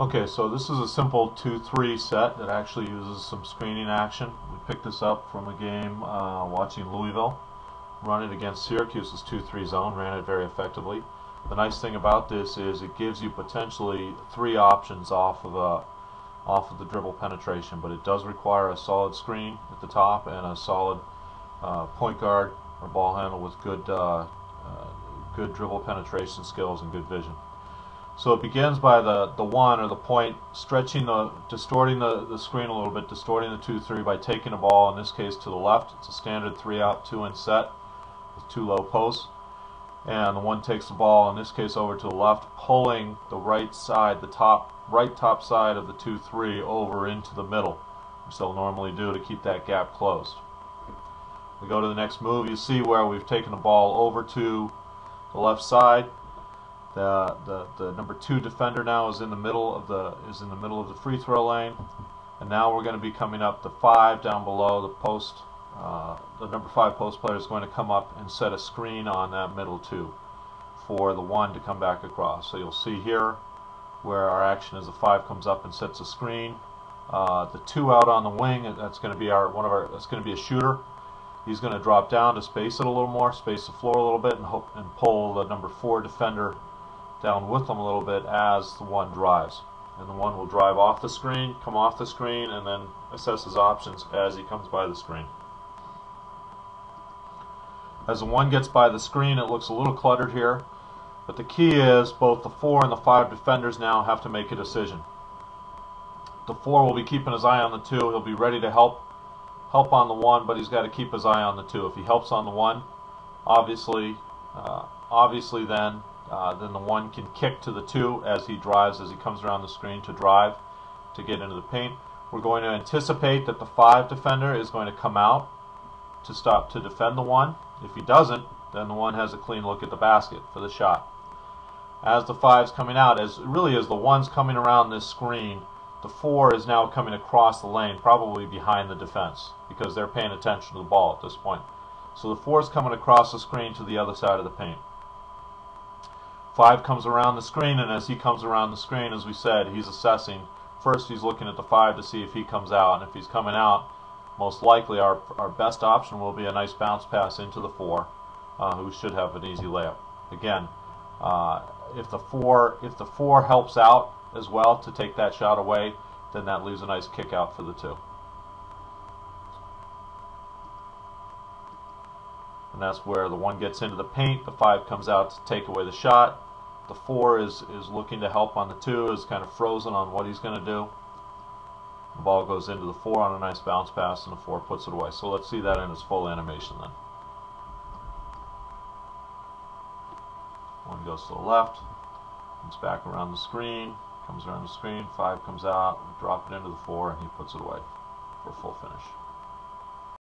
Okay, so this is a simple 2-3 set that actually uses some screening action. We picked this up from a game watching Louisville run it against Syracuse's 2-3 zone, ran it very effectively. The nice thing about this is it gives you potentially three options off of the dribble penetration, but it does require a solid screen at the top and a solid point guard or ball handle with good dribble penetration skills and good vision. So it begins by the one or the point distorting the screen a little bit, distorting the 2-3 by taking a ball, in this case to the left. It's a standard 3-out, 2-in set with two low posts. And the one takes the ball, in this case over to the left, pulling the right side, right top side of the 2-3 over into the middle, which they'll normally do to keep that gap closed. We go to the next move. You see where we've taken the ball over to the left side. The number 2 defender now is in the middle of the free throw lane, and now we're going to be coming up the 5 down below the post. The number 5 post player is going to come up and set a screen on that middle 2 for the 1 to come back across. So you'll see here where our action is the 5 comes up and sets a screen. The 2 out on the wing, that's going to be that's going to be a shooter. He's going to drop down to space it a little more, space the floor a little bit, and pull the number 4 defender down with them a little bit as the 1 drives. And the 1 will drive off the screen, come off the screen, and then assess his options as he comes by the screen. As the 1 gets by the screen, it looks a little cluttered here, but the key is both the 4 and the 5 defenders now have to make a decision. The 4 will be keeping his eye on the 2. He'll be ready to help on the 1, but he's got to keep his eye on the 2. If he helps on the 1, obviously then the 1 can kick to the 2 as he drives, as he comes around the screen to drive to get into the paint. We're going to anticipate that the 5 defender is going to come out to stop to defend the 1. If he doesn't, then the 1 has a clean look at the basket for the shot. As the 5's coming out, as the 1's coming around this screen, the 4 is now coming across the lane, probably behind the defense, because they're paying attention to the ball at this point. So the 4 is coming across the screen to the other side of the paint. 5 comes around the screen, and as he comes around the screen, as we said, he's assessing. First, he's looking at the 5 to see if he comes out, and if he's coming out, most likely our best option will be a nice bounce pass into the 4, who should have an easy layup. Again, if the 4 helps out as well to take that shot away, then that leaves a nice kick out for the 2. And that's where the 1 gets into the paint, the 5 comes out to take away the shot. The 4 is looking to help on the 2, is kind of frozen on what he's going to do. The ball goes into the 4 on a nice bounce pass, and the 4 puts it away. So let's see that in its full animation then. 1 goes to the left, comes back around the screen, comes around the screen, 5 comes out, drop it into the 4, and he puts it away for a full finish.